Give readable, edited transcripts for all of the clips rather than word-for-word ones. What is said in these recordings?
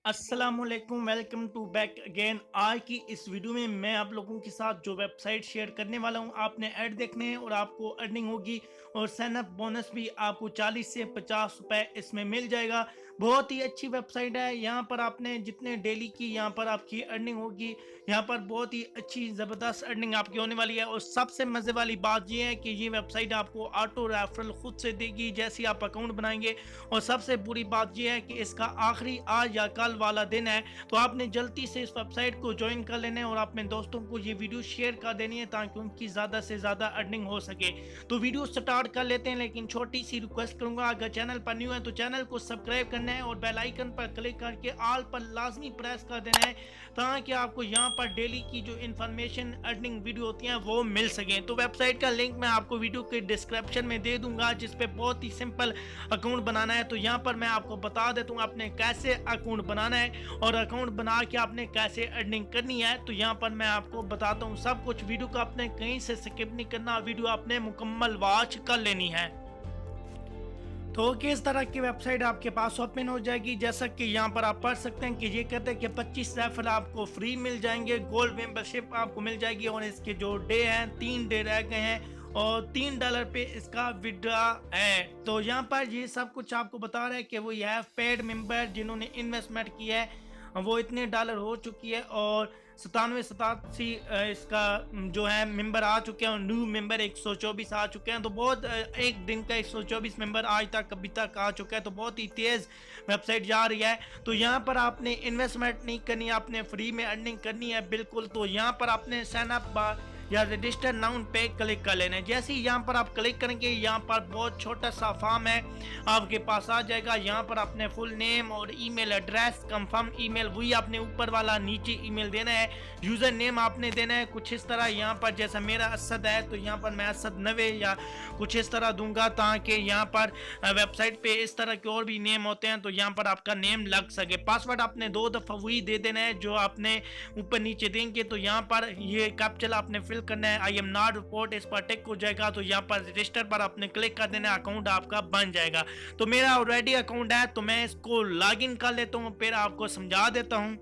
अस्सलामुअलैकुम, welcome to back again. आज की इस वीडियो में मैं आप लोगों के साथ जो वेबसाइट शेयर करने वाला हूं, आपने ऐड देखने हैं और आपको अर्निंग होगी और साइन अप बोनस भी आपको 40 से 50 रुपए इसमें मिल जाएगा। बहुत ही अच्छी वेबसाइट है। यहां पर आपने जितने डेली की यहां पर आपकी अर्निंग होगी, यहां पर बहुत ही अच्छी ज़बरदस्त अर्निंग आपकी होने वाली है। और सबसे मज़े वाली बात यह है कि ये वेबसाइट आपको ऑटो रेफरल खुद से देगी जैसे ही आप अकाउंट बनाएंगे। और सबसे बुरी बात यह है कि इसका आखिरी आज या कल वाला दिन है, तो आपने जल्दी से इस वेबसाइट को ज्वाइन कर लेना है और अपने दोस्तों को ये वीडियो शेयर कर देनी है ताकि उनकी ज़्यादा से ज़्यादा अर्निंग हो सके। तो वीडियो स्टार्ट कर लेते हैं, लेकिन छोटी सी रिक्वेस्ट करूंगा, अगर चैनल पर न्यू है तो चैनल को सब्सक्राइब करना है और बेल आइकन पर क्लिक करके ऑल पर लाजमी प्रेस कर देना है ताकि आपको यहाँ पर डेली की जो इन्फॉर्मेशन अर्निंग वीडियो होती हैं वो मिल सके। तो वेबसाइट का लिंक मैं आपको वीडियो के डिस्क्रिप्शन में दे दूंगा, जिसपे बहुत ही सिंपल अकाउंट बनाना है। तो यहाँ पर मैं आपको बता देता हूँ आपने कैसे अकाउंट बनाना है और अकाउंट बना के आपने कैसे अर्निंग करनी है। तो यहाँ पर मैं आपको बताता हूँ सब कुछ। वीडियो को आपने कहीं से स्किप नहीं करना, वीडियो आपने मुकम्मल वॉच कर लेनी है। तो किस तरह की वेबसाइट आपके पास ओपन हो जाएगी, जैसा कि यहाँ पर आप पढ़ सकते हैं कि ये कहते हैं कि 25 रेफर आपको फ्री मिल जाएंगे, गोल्ड मेंबरशिप आपको मिल जाएगी और इसके जो डे हैं 3 डे रह गए हैं और $3 पे इसका विड्रा है। तो यहाँ पर ये सब कुछ आपको बता रहा है कि वो यह पेड मेंबर जिन्होंने इन्वेस्टमेंट किया है वो इतने डॉलर हो चुकी है और 97 इसका जो है मेंबर आ चुके हैं और न्यू मेंबर 124 आ चुके हैं। तो बहुत एक दिन का 124 मेंबर आज तक अभी तक आ चुका है। तो बहुत ही तेज़ वेबसाइट जा रही है। तो यहाँ पर आपने इन्वेस्टमेंट नहीं करनी, आपने फ्री में अर्निंग करनी है बिल्कुल। तो यहाँ पर आपने साइन अप या रजिस्टर नाउ पे क्लिक कर लेना है। जैसे ही यहाँ पर आप क्लिक करेंगे, यहाँ पर बहुत छोटा सा फॉर्म है आपके पास आ जाएगा। यहाँ पर अपने फुल नेम और ईमेल एड्रेस, कंफर्म ईमेल वही आपने ऊपर वाला नीचे ईमेल देना है। यूज़र नेम आपने देना है कुछ इस तरह, यहाँ पर जैसा मेरा असद है तो यहाँ पर मैं असद 90 या कुछ इस तरह दूंगा ताकि यहाँ पर वेबसाइट पे इस तरह के और भी नेम होते हैं तो यहाँ पर आपका नेम लग सके। पासवर्ड आपने 2 दफ़ा वही दे देना है जो आपने ऊपर नीचे देंगे। तो यहाँ पर ये कैप्चर आपने फिल करना है, आई एम नॉट रिपोर्ट, इस पर टिक हो जाएगा। तो यहाँ पर रजिस्टर पर आपने क्लिक कर देना है, अकाउंट आपका बन जाएगा। तो मेरा ऑलरेडी अकाउंट है तो मैं इसको लॉगिन कर लेता हूँ, फिर आपको समझा देता हूँ।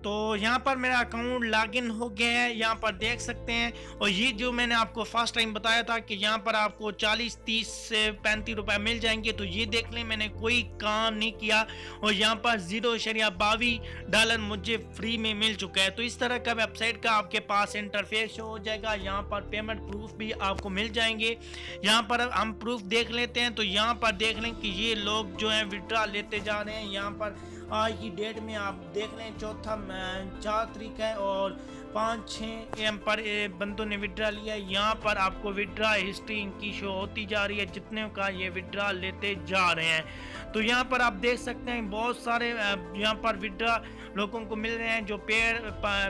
तो यहाँ पर मेरा अकाउंट लॉगिन हो गया है, यहाँ पर देख सकते हैं। और ये जो मैंने आपको फर्स्ट टाइम बताया था कि यहाँ पर आपको 40, 30 से 35 रुपए मिल जाएंगे, तो ये देख लें मैंने कोई काम नहीं किया और यहाँ पर $0.22 मुझे फ्री में मिल चुका है। तो इस तरह का वेबसाइट का आपके पास इंटरफेस शो हो जाएगा। यहाँ पर पेमेंट प्रूफ भी आपको मिल जाएंगे। यहाँ पर हम प्रूफ देख लेते हैं। तो यहाँ पर देख लें कि ये लोग जो है विड्रॉ लेते जा रहे हैं। यहाँ पर आज की डेट में आप देख लें 4 तारीख है और 5-6 AM पर बंदों ने विड्रा लिया है। यहाँ पर आपको विड्रा हिस्ट्री इनकी शो होती जा रही है, जितने का ये विड्रा लेते जा रहे हैं। तो यहाँ पर आप देख सकते हैं बहुत सारे यहाँ पर विड्रा लोगों को मिल रहे हैं जो पेयर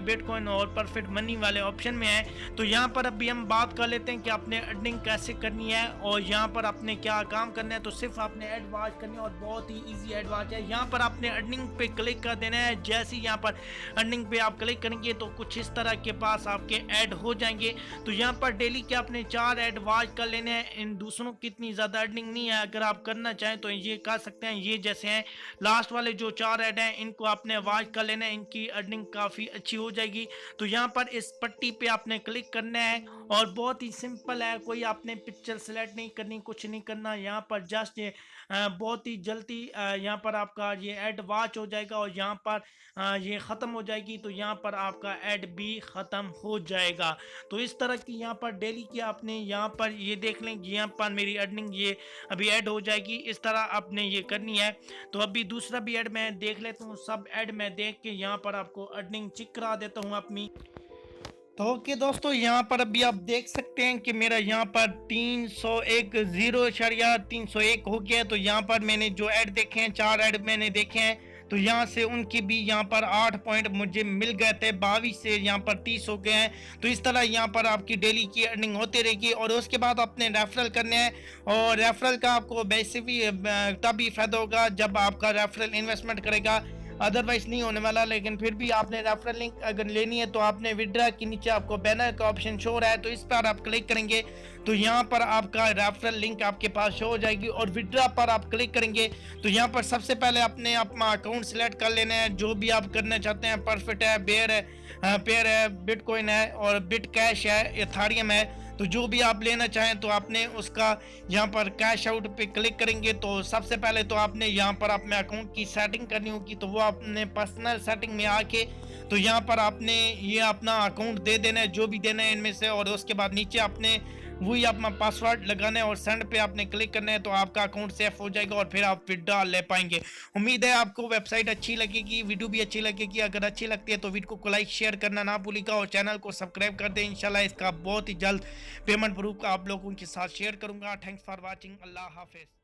बिटकॉइन और परफेक्ट मनी वाले ऑप्शन में है। तो यहाँ पर अभी हम बात कर लेते हैं कि आपने अर्निंग कैसे करनी है और यहाँ पर आपने क्या काम करना है। तो सिर्फ आपने ऐड वॉच करनी है और बहुत ही ईजी ऐड वॉच है। यहाँ पर आपने अर्निंग पे क्लिक कर देना है। जैसे ही यहाँ पर अर्निंग पे आप क्लिक करेंगे तो कुछ इस तरह के पास आपके ऐड हो जाएंगे। तो यहाँ पर डेली के आपने 4 ऐड वॉच कर लेने हैं। इन दूसरों की इतनी ज़्यादा अर्निंग नहीं है, अगर आप करना चाहें तो ये कर सकते हैं। ये जैसे हैं लास्ट वाले जो 4 ऐड हैं इनको आपने वॉच कर लेना है, इनकी अर्निंग काफ़ी अच्छी हो जाएगी। तो यहाँ पर इस पट्टी पे आपने क्लिक करना है और बहुत ही सिंपल है, कोई आपने पिक्चर सेलेक्ट नहीं करनी, कुछ नहीं करना। यहाँ पर जस्ट ये बहुत ही जल्दी यहाँ पर आपका ये ऐड वॉच हो जाएगा और यहाँ पर ये ख़त्म हो जाएगी। तो यहाँ पर आपका ऐड भी ख़त्म हो जाएगा। तो इस तरह की यहाँ पर डेली की आपने यहाँ पर ये देख लें, यहाँ पर मेरी अर्निंग ये अभी ऐड हो जाएगी। इस तरह आपने ये करनी है। तो अभी दूसरा भी ऐड मैं देख लेता हूँ। सब ऐड मैं देख के यहाँ पर आपको अर्निंग चेक करा देता हूँ अपनी। तो ओके दोस्तों, यहाँ पर अभी आप देख सकते हैं कि मेरा यहाँ पर 301 हो गया। तो यहाँ पर मैंने जो ऐड देखे हैं 4 ऐड मैंने देखे हैं, तो यहाँ से उनकी भी यहाँ पर 8 पॉइंट मुझे मिल गए थे। 22 से यहाँ पर 30 हो गए हैं। तो इस तरह यहाँ पर आपकी डेली की अर्निंग होती रहेगी। और उसके बाद आपने रेफरल करने हैं और रेफरल का आपको वैसे भी तभी फ़ायदा होगा जब आपका रेफरल इन्वेस्टमेंट करेगा। अदरवाइज नहीं होने वाला। लेकिन फिर भी आपने रेफरल लिंक अगर लेनी है तो आपने विड्रा के नीचे आपको बैनर का ऑप्शन शो हो रहा है, तो इस पर आप क्लिक करेंगे तो यहाँ पर आपका रेफरल लिंक आपके पास शो हो जाएगी। और विड्रा पर आप क्लिक करेंगे तो यहाँ पर सबसे पहले आपने अपना अकाउंट सिलेक्ट कर लेना है, जो भी आप करना चाहते हैं। परफेक्ट है, बेयर है, पेयर है, बिटकॉइन है और बिट कैश है, एथेरियम है। तो जो भी आप लेना चाहें तो आपने उसका यहाँ पर कैश आउट पे क्लिक करेंगे तो सबसे पहले तो आपने यहाँ पर अपने अकाउंट की सेटिंग करनी होगी। तो वो आपने पर्सनल सेटिंग में आके तो यहाँ पर आपने ये अपना अकाउंट दे देना है, जो भी देना है इनमें से। और उसके बाद नीचे आपने वही अपना पासवर्ड लगाना है और सेंड पे आपने क्लिक करना है, तो आपका अकाउंट सेफ हो जाएगा और फिर आप विड्रॉ ले पाएंगे। उम्मीद है आपको वेबसाइट अच्छी लगेगी, वीडियो भी अच्छी लगेगी। अगर अच्छी लगती है तो वीडियो को लाइक शेयर करना ना भूलिएगा और चैनल को सब्सक्राइब कर दें। इंशाल्लाह इसका बहुत ही जल्द पेमेंट प्रूफ आप लोगों के साथ शेयर करूंगा। Thanks for watching. Allah Hafiz.